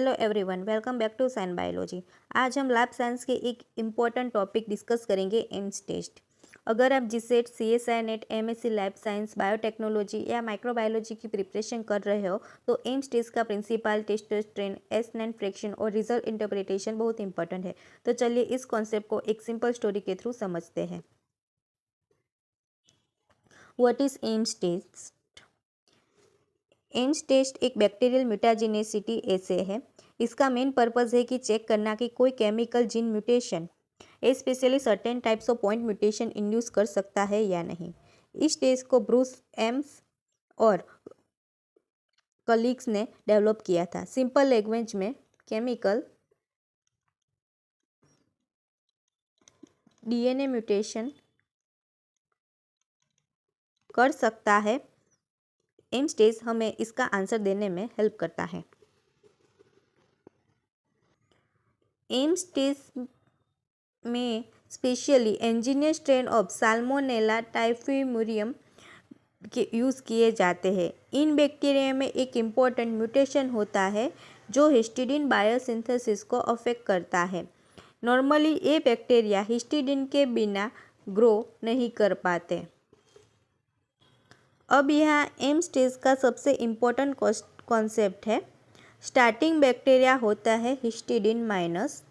Hello everyone, welcome back to sign biology. आज हम lab science के एक इम्पॉर्टेंट टॉपिक डिस्कस करेंगे, एम्स टेस्ट। अगर आप GSET, CSI NET, MSc lab science, biotechnology या माइक्रोबायोलॉजी की प्रिपरेशन कर रहे हो तो एम्स टेस्ट का प्रिंसिपल, टेस्टोस्टेरोन, एस9 फ्रैक्शन और रिजल्ट इंटरप्रिटेशन बहुत इंपॉर्टेंट है। तो चलिए इस कॉन्सेप्ट को एक सिंपल स्टोरी के थ्रू समझते हैं। What is Ames test? Ames test एक बैक्टीरियल म्यूटाजेनिसिटी एसे है। इसका मेन पर्पस है कि चेक करना कि कोई chemical gene mutation specially certain types of point mutation induce कर सकता है या नहीं। इस टेस्ट को ब्रूस एम्स और कलीग्स ने डेवलप किया था। सिंपल लैंग्वेज में, केमिकल डीएनए म्यूटेशन कर सकता है। एम्स टेस्ट हमें इसका आंसर देने में हेल्प करता है। एम्स टेस्ट में specially engineer strain of salmonella typhimurium के यूज़ किए जाते हैं। इन बैक्टीरिया में एक इम्पॉर्टेंट म्यूटेशन होता है जो हिस्टिडीन बायोसिंथेसिस को अफेक्ट करता है। नॉर्मली ये बैक्टीरिया हिस्टिडीन के बिना ग्रो नहीं कर पाते। अब यहाँ एम्स टेस्ट का सबसे इम्पोर्टेंट कॉन्सेप्ट है। स्टार्टिंग बैक्टीरिया होता है हिस्टिडीन माइनस।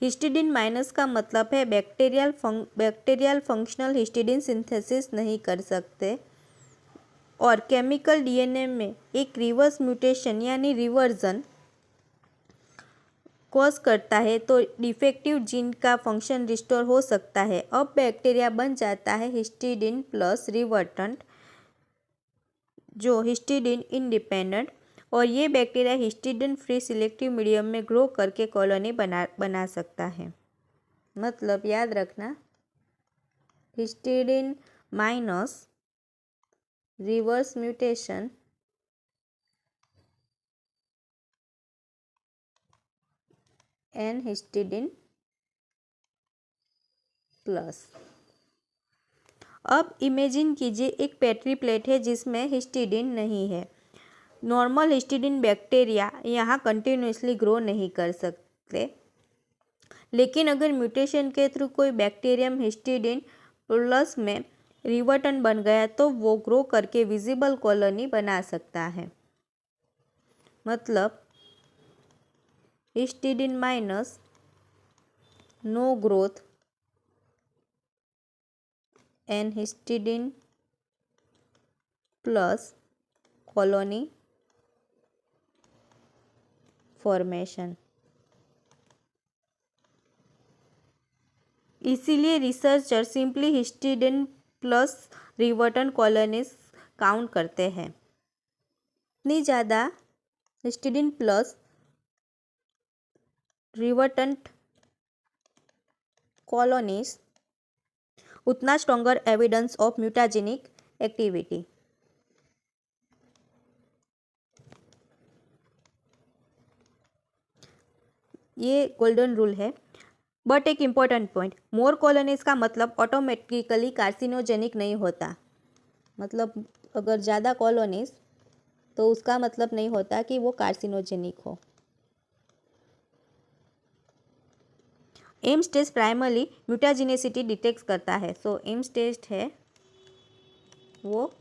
हिस्टिडीन माइनस का मतलब है बैक्टीरियल फंक्शनल हिस्टिडीन सिंथेसिस नहीं कर सकते और केमिकल डीएनए में एक रिवर्स म्यूटेशन यानी रिवर्जन कॉज करता है तो डिफेक्टिव जीन का फंक्शन रिस्टोर हो सकता है। अब बैक्टीरिया बन जाता है हिस्टिडीन प्लस रिवर्टेंट, जो हिस्टिडीन इंडिपेंडेंट, और ये bacteria histidine free selective medium में ग्रो करके कॉलोनी बना सकता है। मतलब याद रखना, histidine minus reverse mutation and histidine plus. अब इमेजिन कीजिए एक पेट्री प्लेट है जिसमें हिस्टिडीन नहीं है। नॉर्मल हिस्टिडीन बैक्टीरिया यहाँ कंटिन्यूसली ग्रो नहीं कर सकते, लेकिन अगर म्यूटेशन के थ्रू कोई बैक्टीरियम हिस्टिडीन प्लस में रिवर्टेंट बन गया तो वो ग्रो करके विजिबल कॉलोनी बना सकता है। मतलब histidine minus no growth and histidine plus colony formation. इसीलिए researcher simply histidine plus revertant colonies count करते हैं। इतनी ज़्यादा हिस्टिडीन प्लस रिवर्टेंट कॉलोनीज, उतना stronger evidence of mutagenic activity. ये गोल्डन रूल है। बट एक इम्पॉर्टेंट पॉइंट, मोर कॉलोनीज का मतलब ऑटोमेटिकली कार्सिनोजेनिक नहीं होता। मतलब अगर ज़्यादा कॉलोनीज तो उसका मतलब नहीं होता कि वो कार्सिनोजेनिक हो। एम्स टेस्ट प्राइमरली म्यूटाजेनिसिटी डिटेक्ट करता है। सो एम्स टेस्ट है वो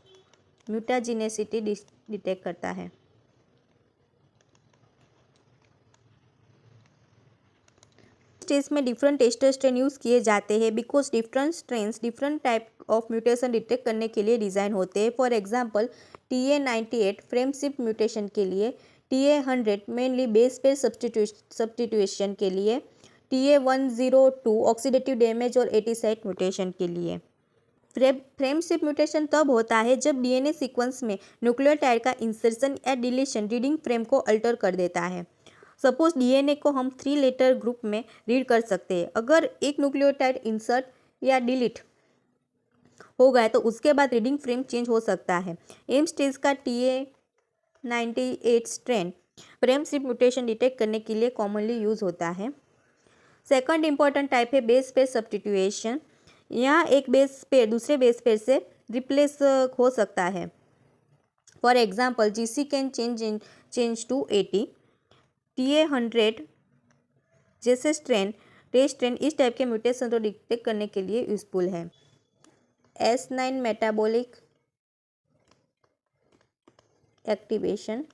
म्यूटाजेनिसिटी डिटेक्ट करता है। टेस्ट में डिफरेंट टेस्टर स्ट्रेन यूज़ किए जाते हैं because different strains different type of mutation detect करने के लिए डिज़ाइन होते हैं। For example TA98 frame shift mutation के लिए, TA100 mainly base pair substitution के लिए, TA102 ऑक्सीडेटिव डैमेज और एटीसाइट म्यूटेशन के लिए। फ्रेम शिफ्ट म्यूटेशन तब होता है जब डीएनए सीक्वेंस में न्यूक्लियोटाइड का इंसर्शन या डिलीशन रीडिंग फ्रेम को अल्टर कर देता है। सपोज डीएनए को हम 3 लेटर ग्रुप में रीड कर सकते हैं। अगर एक न्यूक्लियोटाइड इंसर्ट या डिलीट हो गया तो उसके बाद रीडिंग फ्रेम चेंज हो सकता है। एम्स टेस्ट का TA98 strain frame shift mutation detect करने के लिए कॉमनली यूज होता है। सेकंड इंपॉर्टेंट टाइप है बेस पेयर सब्स्टिट्यूशन। यहाँ एक बेस पेयर दूसरे बेस पेयर से रिप्लेस हो सकता है। For example GC can change to AT। TA100 जैसे टेस्ट स्ट्रेन इस टाइप के म्यूटेशन को डिटेक्ट करने के लिए यूजफुल है। S9 metabolic activation.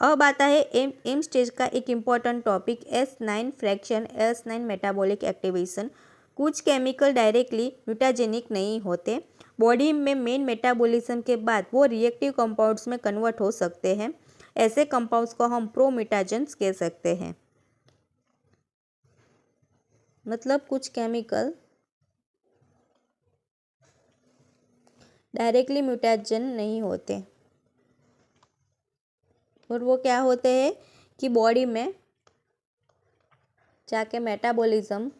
अब आता है एम स्टेज का एक important topic S9 fraction, S9 metabolic activation. कुछ केमिकल डायरेक्टली म्यूटाजेनिक नहीं होते, बॉडी में मेन मेटाबॉलिज्म के बाद वो रिएक्टिव कंपाउंड्स में कन्वर्ट हो सकते हैं। ऐसे कंपाउंड्स को हम प्रोम्यूटाजेंस कह सकते हैं। मतलब कुछ केमिकल डायरेक्टली म्यूटाजन नहीं होते और वो क्या होते हैं कि बॉडी में जाके मेटाबॉलिज्म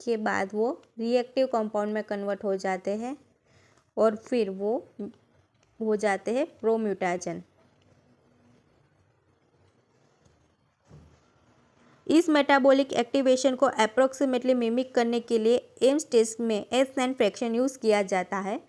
के बाद वो रिएक्टिव कंपाउंड में कन्वर्ट हो जाते हैं और फिर वो हो जाते हैं प्रोम्यूटाजन। इस मेटाबॉलिक एक्टिवेशन को अप्रोक्सीमेटली मिमिक करने के लिए एम स्टेज में S9 फ्रैक्शन यूज किया जाता है।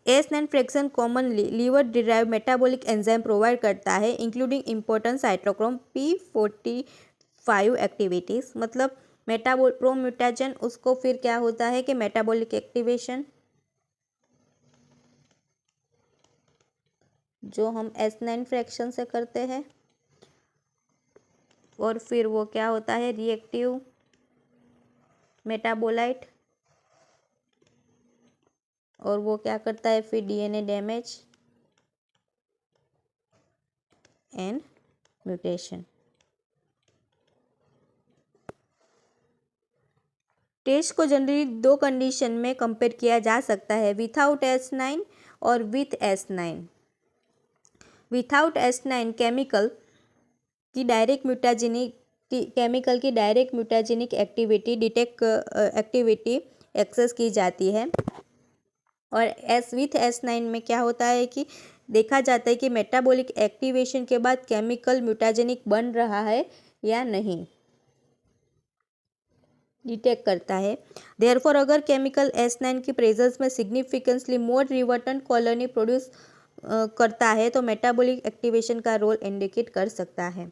S9 fraction commonly liver derive metabolic enzyme provide करता है, including important cytochrome P45 activities. मतलब प्रोम्यूटाजन उसको फिर क्या होता है कि मेटाबॉलिक एक्टिवेशन जो हम S9 फ्रैक्शन से करते हैं और फिर वो क्या होता है रिएक्टिव मेटाबोलाइट और वो क्या करता है फिर DNA damage and mutation. Test को जनरली दो कंडीशन में कंपेयर किया जा सकता है, विथआउट S9 और with S9। Without S9 chemical की डायरेक्ट म्यूटाजेनिक एक्टिविटी एक्सेस की जाती है और विथ S9 में क्या होता है कि देखा जाता है कि मेटाबॉलिक एक्टिवेशन के बाद केमिकल म्यूटाजेनिक बन रहा है या नहीं, डिटेक्ट करता है। देयरफॉर अगर केमिकल S9 की प्रेजेंस में सिग्निफिकेंटली मोर रिवर्टेंट कॉलोनी प्रोड्यूस करता है तो मेटाबॉलिक एक्टिवेशन का रोल इंडिकेट कर सकता है।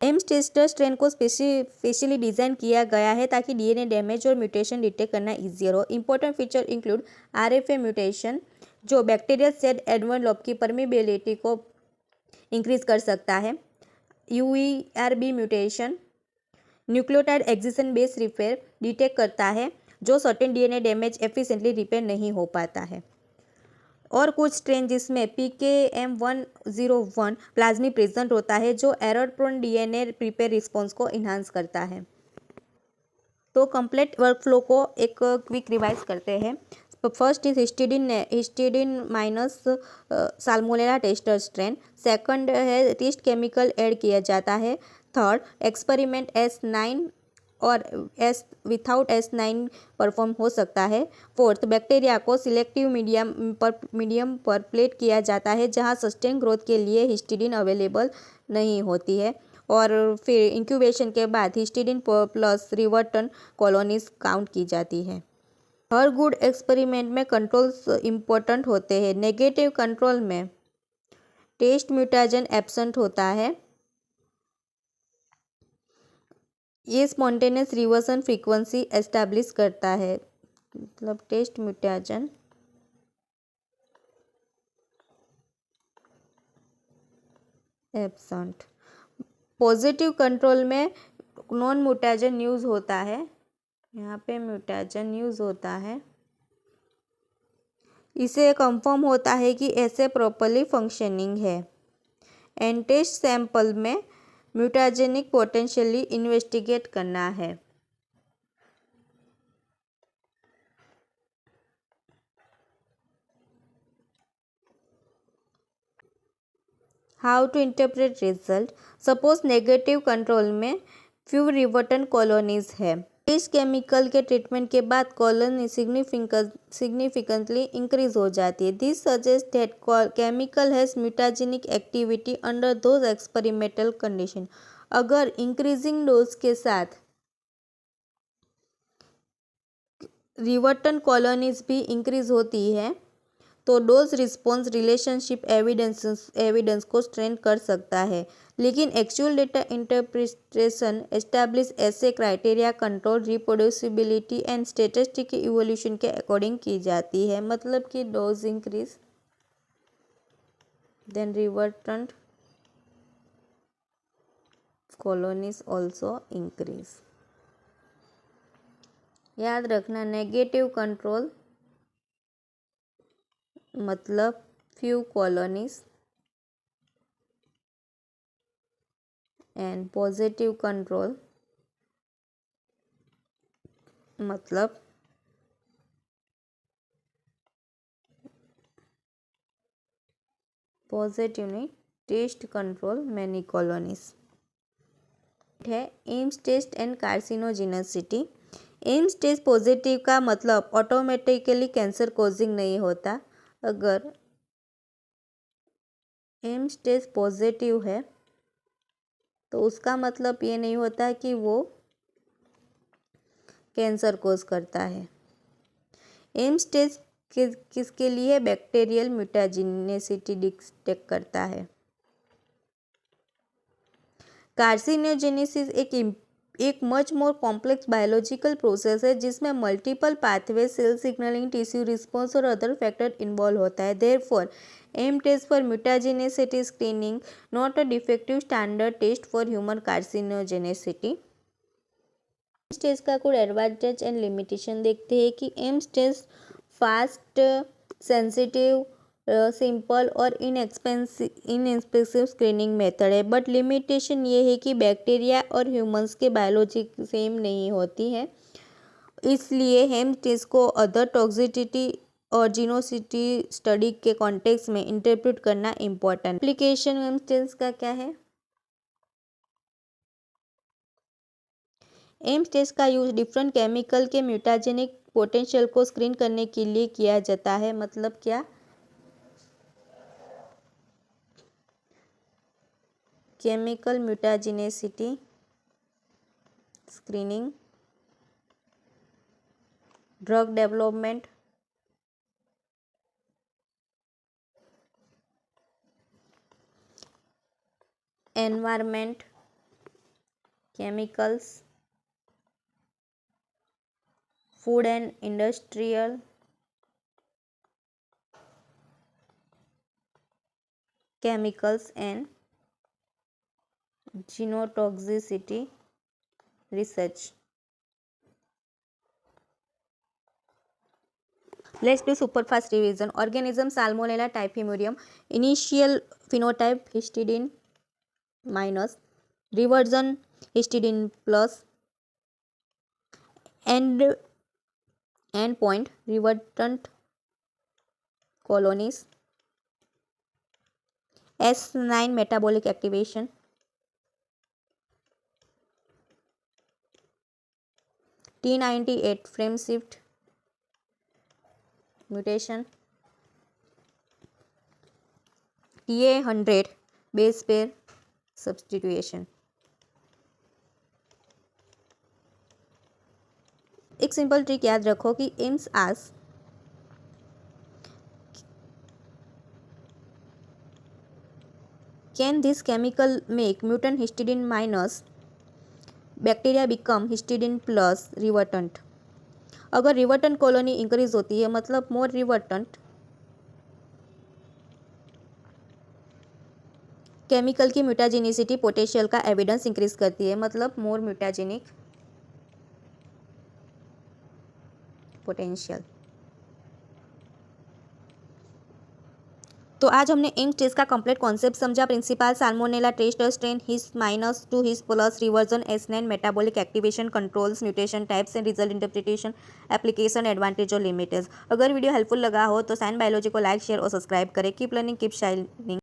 एम टेस्टर स्ट्रेन को स्पेशली डिजाइन किया गया है ताकि DNA डैमेज और म्यूटेशन डिटेक्ट करना इजियर हो। Important feature include RFA mutation जो बैक्टीरियल सेल एनवेलप की परमिबिलिटी को इंक्रीज कर सकता है, UERB mutation nucleotide excision base repair detect करता है जो certain DNA damage efficiently repair नहीं हो पाता है, और कुछ स्ट्रेन जिसमें PKM101 प्लाज्मी प्रेजेंट होता है जो error prone DNA repair response को इन्हांस करता है। तो कंप्लीट वर्कफ्लो को एक क्विक रिवाइज करते हैं। First is histidine minus salmonella tester strain. Second है टेस्ट केमिकल ऐड किया जाता है। थर्ड एक्सपेरिमेंट S9 और विथाउट S9 परफॉर्म हो सकता है। फोर्थ बैक्टीरिया को सिलेक्टिव मीडियम पर प्लेट किया जाता है जहां सस्टेन ग्रोथ के लिए हिस्टिडीन अवेलेबल नहीं होती है, और फिर इंक्यूबेशन के बाद हिस्टिडीन प्लस रिवर्टन कॉलोनीज काउंट की जाती है। हर गुड एक्सपेरिमेंट में कंट्रोल्स इम्पोर्टेंट होते हैं। नेगेटिव कंट्रोल में टेस्ट म्यूटाजन एब्सेंट होता है, ये स्पॉन्टेनियस रिवर्सन फ्रीक्वेंसी एस्टैब्लिश करता है। मतलब test mutagen absent. Positive control में नॉन म्यूटाजन यूज होता है, यहाँ पे म्यूटाजन यूज होता है। इसे कंफर्म होता है कि ऐसे प्रॉपरली फंक्शनिंग है। एंड टेस्ट सैंपल में म्यूटाजेनिक पोटेंशियली इन्वेस्टिगेट करना है। How to interpret result. Suppose negative control में फ्यू रिवर्टन कॉलोनीज है। इस केमिकल के ट्रीटमेंट के बाद कॉलोनी सिग्निफिकेंटली इंक्रीज हो जाती है। This suggest that chemical has mutagenic activity under those experimental condition. अगर इंक्रीजिंग डोज के साथ रिवर्टन कॉलोनीज भी इंक्रीज होती है तो डोज रिस्पॉन्स रिलेशनशिप एविडेंस को स्ट्रेंथ कर सकता है, लेकिन एक्चुअल डेटा इंटरप्रिटेशन एस्टैब्लिश ऐसे criteria control reproducibility and statistic evolution के अकॉर्डिंग की जाती है। मतलब कि dose increase then revertant colonies also increase. याद रखना, नेगेटिव कंट्रोल मतलब few colonies and positive control मतलब पॉजिटिव नहीं, टेस्ट कंट्रोल मैनी कॉलोनीज है। Ames test and carcinogenicity. Ames test positive का मतलब ऑटोमेटिकली कैंसर कोजिंग नहीं होता। अगर एम्स टेस्ट पॉजिटिव है तो उसका मतलब ये नहीं होता कि वो कैंसर कोज करता है। एम्स टेस्ट किसके लिए? बैक्टीरियल म्यूटाजेनिसिटी डिटेक्ट करता है। कार्सिनोजेनेसिस एक much more complex biological process है जिसमें multiple pathway, cell signaling, tissue response और अदर फैक्टर इन्वॉल्व होता है। Therefore Ames test for mutagenicity screening not a defective standard test for human carcinogenicity. Ames test का कुछ advantage and limitation देखते हैं कि Ames test fast, sensitive, simple और inexpensive screening method है। बट लिमिटेशन ये है कि बैक्टीरिया और ह्यूमंस के बायोलॉजी सेम नहीं होती है, इसलिए एम्स टेस्ट को अदर टॉक्सिसिटी और जीनोसिटी स्टडी के कॉन्टेक्स्ट में इंटरप्रेट करना इम्पोर्टेंट। एप्लीकेशन एम्स टेस्ट का क्या है? एम्स टेस्ट का यूज डिफरेंट केमिकल के म्यूटाजेनिक पोटेंशियल को स्क्रीन करने के लिए किया जाता है। मतलब क्या? Chemical mutagenicity screening, drug development, environment, chemicals, food and industrial, chemicals and genotoxicity research. Let's do super fast revision. Organism Salmonella typhimurium. Initial phenotype histidine minus, reversion histidine plus, endpoint revertant colonies, S9 metabolic activation, T98 frame shift mutation, TA100 base pair substitution. एक simple trick याद रखो कि AIIMS ask can this chemical make mutant histidine minus bacteria become histidine plus revertant. अगर रिवर्टेंट colony increase होती है मतलब मोर revertant chemical की mutagenicity potential का एविडेंस इंक्रीज करती है। मतलब मोर म्यूटाजेनिक पोटेंशियल। तो आज हमने एम्स टेस्ट का कंप्लीट कॉन्सेप्ट समझा। Principle Salmonella test strain his minus to his plus, reversion, S9 metabolic activation, controls, mutation types and result interpretation, application, advantage और लिमिटेज। अगर वीडियो हेल्पफुल लगा हो तो साइन बायोलॉजी को लाइक, शेयर और subscribe करें। Keep learning, keep shining.